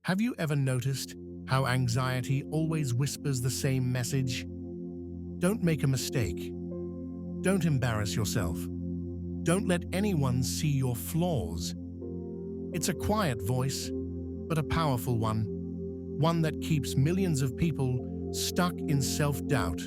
Have you ever noticed how anxiety always whispers the same message? Don't make a mistake. Don't embarrass yourself. Don't let anyone see your flaws. It's a quiet voice, but a powerful one. One that keeps millions of people stuck in self-doubt,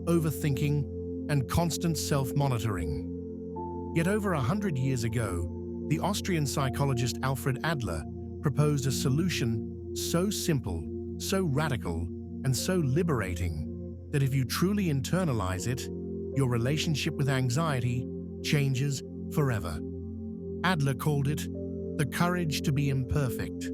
overthinking, and constant self-monitoring. Yet over 100 years ago, the Austrian psychologist Alfred Adler proposed a solution so simple, so radical, and so liberating that if you truly internalize it, your relationship with anxiety changes forever. Adler called it the courage to be imperfect.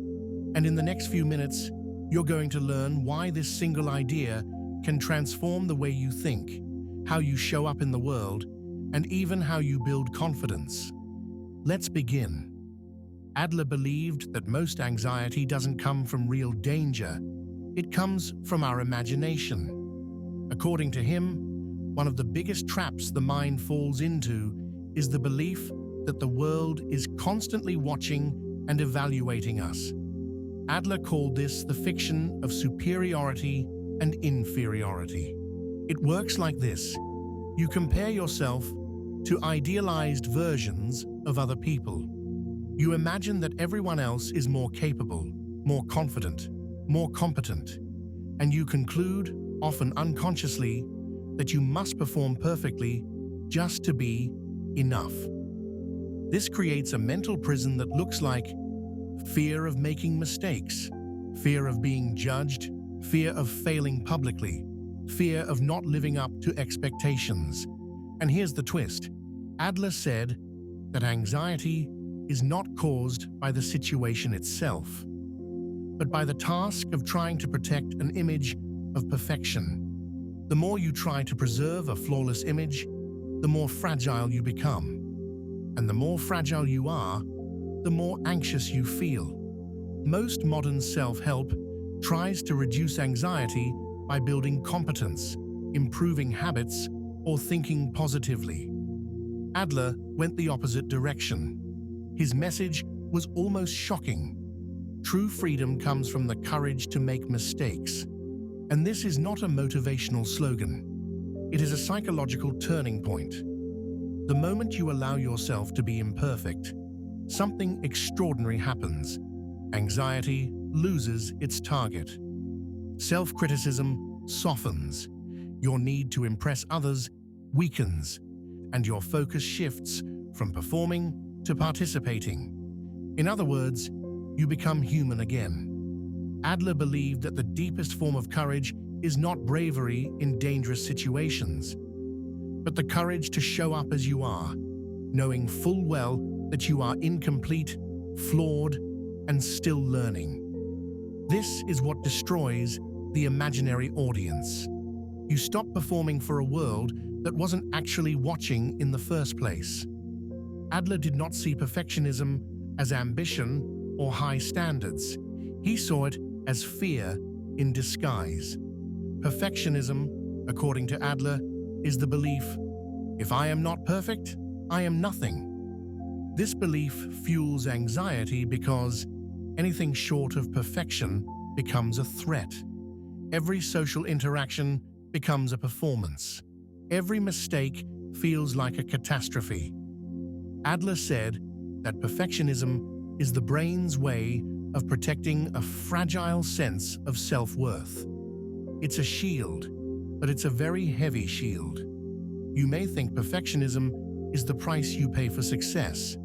And in the next few minutes, you're going to learn why this single idea can transform the way you think, how you show up in the world, and even how you build confidence. Let's begin. Adler believed that most anxiety doesn't come from real danger. It comes from our imagination. According to him, one of the biggest traps the mind falls into is the belief that the world is constantly watching and evaluating us. Adler called this the fiction of superiority and inferiority. It works like this. You compare yourself to idealized versions of other people. You imagine that everyone else is more capable, more confident, more competent, and you conclude, often unconsciously, that you must perform perfectly just to be enough. This creates a mental prison that looks like fear of making mistakes, fear of being judged, fear of failing publicly, fear of not living up to expectations. And here's the twist. Adler said that anxiety is not caused by the situation itself, but by the task of trying to protect an image of perfection. The more you try to preserve a flawless image, the more fragile you become. And the more fragile you are, the more anxious you feel. Most modern self-help tries to reduce anxiety by building competence, improving habits, or thinking positively. Adler went the opposite direction. His message was almost shocking. True freedom comes from the courage to make mistakes. And this is not a motivational slogan. It is a psychological turning point. The moment you allow yourself to be imperfect, something extraordinary happens. Anxiety loses its target. Self-criticism softens. Your need to impress others weakens, and your focus shifts from performing to participating. In other words, you become human again. Adler believed that the deepest form of courage is not bravery in dangerous situations, but the courage to show up as you are, knowing full well that you are incomplete, flawed, and still learning. This is what destroys the imaginary audience. You stop performing for a world that wasn't actually watching in the first place. Adler did not see perfectionism as ambition or high standards. He saw it as fear in disguise. Perfectionism, according to Adler, is the belief, if I am not perfect, I am nothing. This belief fuels anxiety because anything short of perfection becomes a threat. Every social interaction becomes a performance. Every mistake feels like a catastrophe. Adler said that perfectionism is the brain's way of protecting a fragile sense of self-worth. It's a shield, but it's a very heavy shield. You may think perfectionism is the price you pay for success,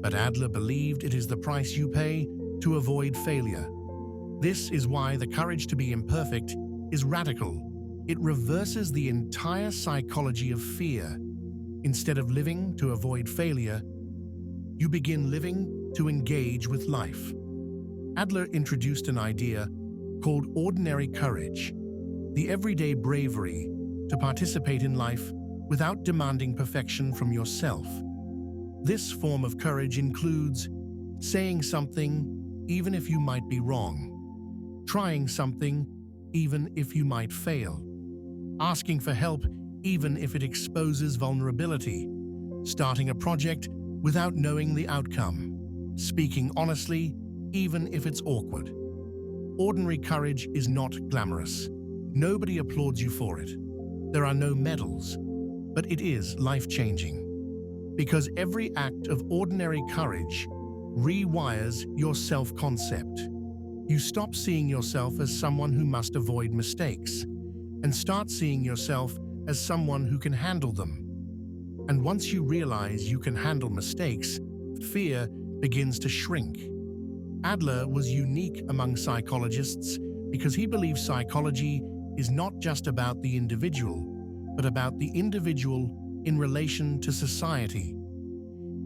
but Adler believed it is the price you pay to avoid failure. This is why the courage to be imperfect is radical. It reverses the entire psychology of fear. Instead of living to avoid failure, you begin living to engage with life. Adler introduced an idea called ordinary courage, the everyday bravery to participate in life without demanding perfection from yourself. This form of courage includes saying something even if you might be wrong, trying something even if you might fail, asking for help even if it exposes vulnerability, starting a project without knowing the outcome, speaking honestly even if it's awkward. Ordinary courage is not glamorous. Nobody applauds you for it. There are no medals, but it is life-changing. Because every act of ordinary courage rewires your self-concept. You stop seeing yourself as someone who must avoid mistakes and start seeing yourself as someone who can handle them. And once you realize you can handle mistakes, fear begins to shrink. Adler was unique among psychologists because he believed psychology is not just about the individual, but about the individual in relation to society.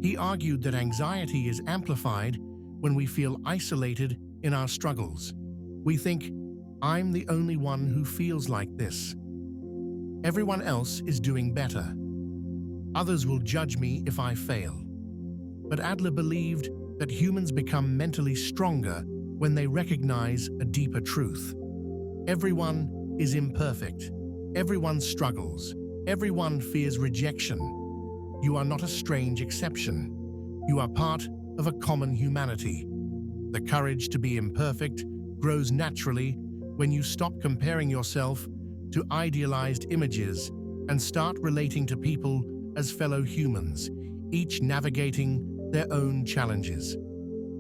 He argued that anxiety is amplified when we feel isolated in our struggles. We think, I'm the only one who feels like this. Everyone else is doing better. Others will judge me if I fail. But Adler believed that humans become mentally stronger when they recognize a deeper truth. Everyone is imperfect. Everyone struggles. Everyone fears rejection. You are not a strange exception. You are part of a common humanity. The courage to be imperfect grows naturally when you stop comparing yourself to idealized images and start relating to people as fellow humans, each navigating their own challenges.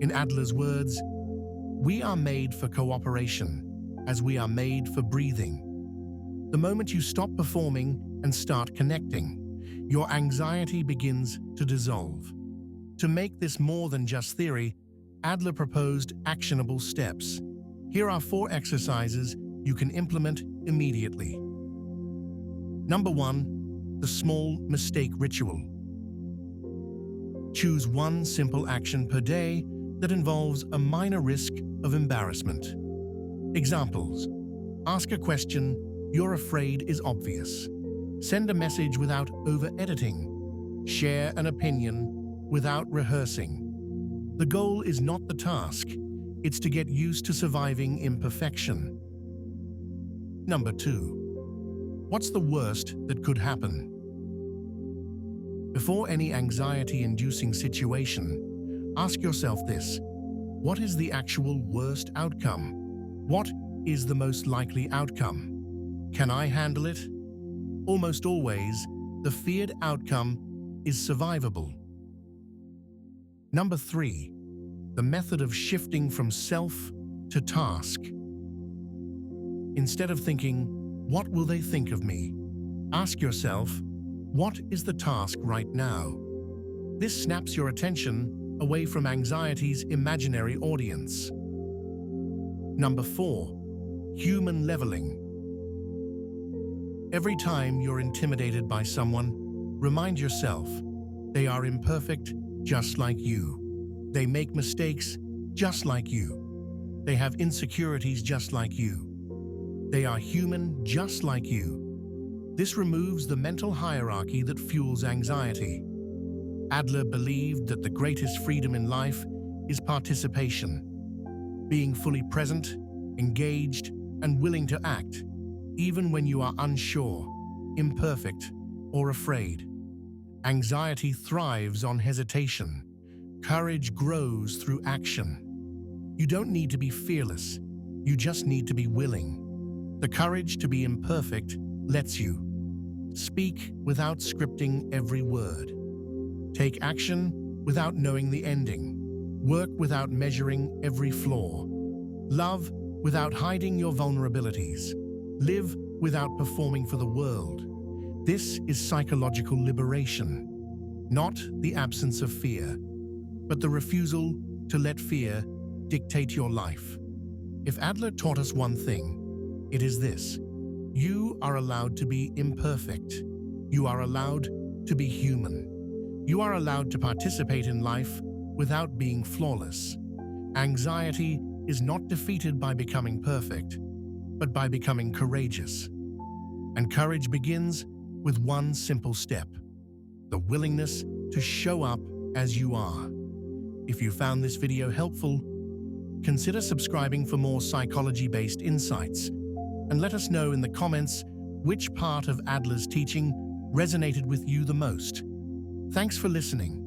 In Adler's words, we are made for cooperation as we are made for breathing. The moment you stop performing and start connecting, your anxiety begins to dissolve. To make this more than just theory, Adler proposed actionable steps. Here are 4 exercises you can implement immediately. Number 1, the small mistake ritual. Choose one simple action per day that involves a minor risk of embarrassment. Examples: ask a question you're afraid is obvious. Send a message without over-editing. Share an opinion without rehearsing. The goal is not the task, it's to get used to surviving imperfection. Number 2. What's the worst that could happen? Before any anxiety-inducing situation, ask yourself this: what is the actual worst outcome? What is the most likely outcome? Can I handle it? Almost always, the feared outcome is survivable. Number 3. The method of shifting from self to task. Instead of thinking, what will they think of me? Ask yourself, what is the task right now? This snaps your attention away from anxiety's imaginary audience. Number 4. Human leveling. Every time you're intimidated by someone, remind yourself, they are imperfect just like you. They make mistakes just like you. They have insecurities just like you. They are human just like you. This removes the mental hierarchy that fuels anxiety. Adler believed that the greatest freedom in life is participation. Being fully present, engaged, and willing to act, even when you are unsure, imperfect, or afraid. Anxiety thrives on hesitation. Courage grows through action. You don't need to be fearless. You just need to be willing. The courage to be imperfect lets you speak without scripting every word. Take action without knowing the ending. Work without measuring every flaw. Love without hiding your vulnerabilities. Live without performing for the world. This is psychological liberation, not the absence of fear, but the refusal to let fear dictate your life. If Adler taught us one thing, it is this: you are allowed to be imperfect. You are allowed to be human. You are allowed to participate in life without being flawless. Anxiety is not defeated by becoming perfect, but by becoming courageous. And courage begins with one simple step: the willingness to show up as you are. If you found this video helpful, consider subscribing for more psychology-based insights, and let us know in the comments which part of Adler's teaching resonated with you the most. Thanks for listening.